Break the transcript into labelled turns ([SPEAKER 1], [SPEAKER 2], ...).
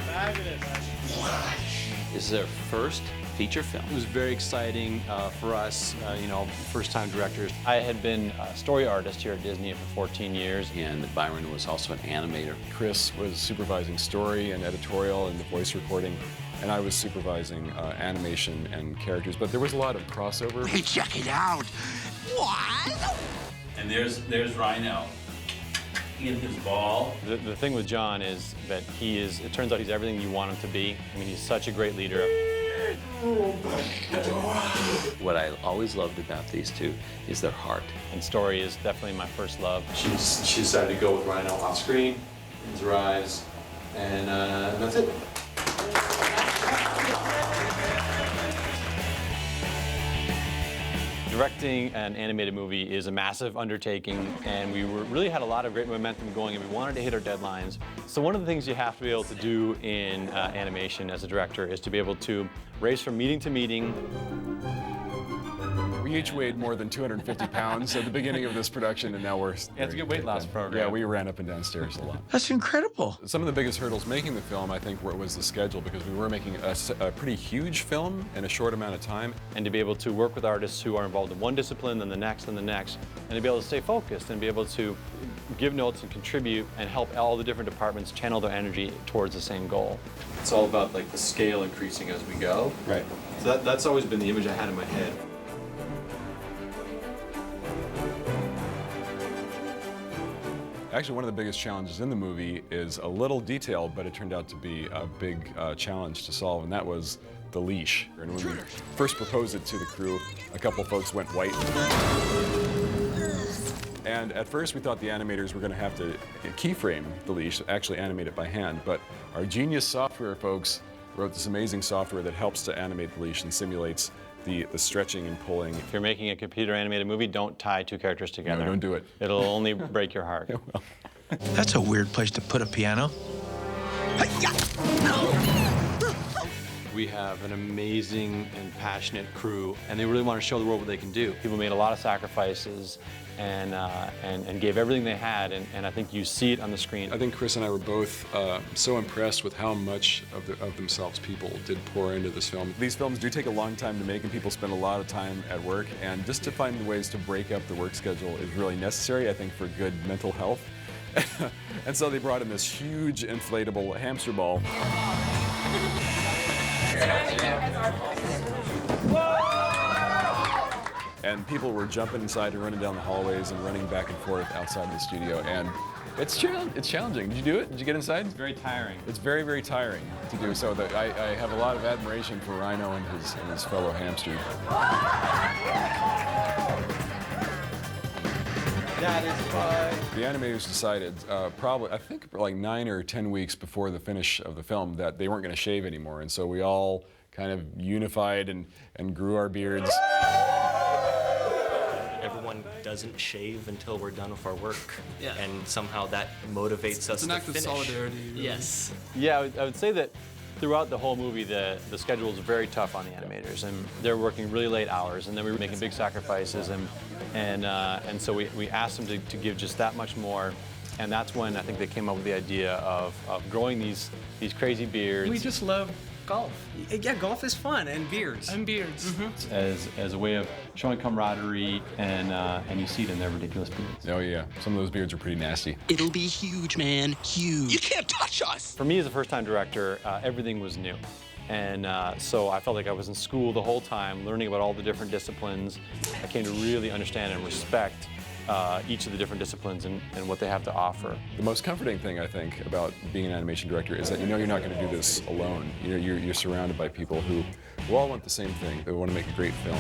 [SPEAKER 1] Fabulous.
[SPEAKER 2] This is our first feature film.
[SPEAKER 3] It was very exciting for us, first-time directors.
[SPEAKER 4] I had been a story artist here at Disney for 14 years.
[SPEAKER 2] And Byron was also an animator.
[SPEAKER 5] Chris was supervising story and editorial and the voice recording, and I was supervising animation and characters. But there was a lot of crossover.
[SPEAKER 6] Hey, check it out! What?
[SPEAKER 2] And there's Rhino in his ball.
[SPEAKER 4] The thing with John is that it turns out he's everything you want him to be. I mean, he's such a great leader.
[SPEAKER 2] What I always loved about these two is their heart.
[SPEAKER 4] And story is definitely my first love.
[SPEAKER 3] She decided to go with Rhino off screen, his eyes, and that's it.
[SPEAKER 4] Directing an animated movie is a massive undertaking, and we really had a lot of great momentum going, and we wanted to hit our deadlines. So one of the things you have to be able to do in animation as a director is to be able to race from meeting to meeting.
[SPEAKER 5] We each weighed more than 250 pounds at the beginning of this production, and now we're...
[SPEAKER 4] Yeah, it's a good weight loss program.
[SPEAKER 5] Yeah, we ran up and down stairs a lot.
[SPEAKER 6] That's incredible.
[SPEAKER 5] Some of the biggest hurdles making the film, I think, was the schedule, because we were making a pretty huge film in a short amount of time.
[SPEAKER 4] And to be able to work with artists who are involved in one discipline, then the next, and the next, and to be able to stay focused and be able to give notes and contribute and help all the different departments channel their energy towards the same goal.
[SPEAKER 3] It's all about like the scale increasing as we go.
[SPEAKER 5] Right.
[SPEAKER 3] So that's always been the image I had in my head.
[SPEAKER 5] Actually, one of the biggest challenges in the movie is a little detail, but it turned out to be a big challenge to solve, and that was the leash. And when we first proposed it to the crew, a couple folks went white. And at first we thought the animators were going to have to keyframe the leash, actually animate it by hand, but our genius software folks wrote this amazing software that helps to animate the leash and simulates the stretching and pulling.
[SPEAKER 4] If you're making a computer animated movie, don't tie two characters together.
[SPEAKER 5] No, don't do it.
[SPEAKER 4] It'll only break your heart.
[SPEAKER 5] Well.
[SPEAKER 6] That's a weird place to put a piano.
[SPEAKER 3] We have an amazing and passionate crew, and they really want to show the world what they can do.
[SPEAKER 4] People made a lot of sacrifices and gave everything they had, and I think you see it on the screen.
[SPEAKER 5] I think Chris and I were both so impressed with how much of themselves people did pour into this film. These films do take a long time to make, and people spend a lot of time at work, and just to find ways to break up the work schedule is really necessary, I think, for good mental health. And so they brought in this huge inflatable hamster ball. And people were jumping inside and running down the hallways and running back and forth outside the studio. And it's challenging. Did you do it? Did you get inside?
[SPEAKER 4] It's very tiring.
[SPEAKER 5] It's very, very tiring to do. So I have a lot of admiration for Rhino and his fellow hamster.
[SPEAKER 3] That is fun.
[SPEAKER 5] The animators decided, probably, I think like 9 or 10 weeks before the finish of the film, that they weren't going to shave anymore. And so we all kind of unified and grew our beards.
[SPEAKER 7] Everyone doesn't shave until we're done with our work, and somehow that motivates us to finish. It's an act of solidarity. Really. Yes.
[SPEAKER 4] Yeah, I would say that throughout the whole movie, the schedule is very tough on the animators, and they're working really late hours, and then we were making big sacrifices, and so we asked them to give just that much more, and that's when I think they came up with the idea of growing these crazy beards.
[SPEAKER 1] We just love golf. Yeah, golf is fun, and beards.
[SPEAKER 8] And beards.
[SPEAKER 1] Mm-hmm.
[SPEAKER 4] As a way of showing camaraderie, and you see it in their ridiculous beards.
[SPEAKER 5] Oh yeah, some of those beards are pretty nasty.
[SPEAKER 6] It'll be huge, man. Huge. You can't touch us.
[SPEAKER 4] For me as a first-time director, everything was new. And so I felt like I was in school the whole time, learning about all the different disciplines. I came to really understand and respect each of the different disciplines and what they have to offer.
[SPEAKER 5] The most comforting thing, I think, about being an animation director is that you know you're not going to do this alone. You're surrounded by people who all want the same thing. They want to make a great film.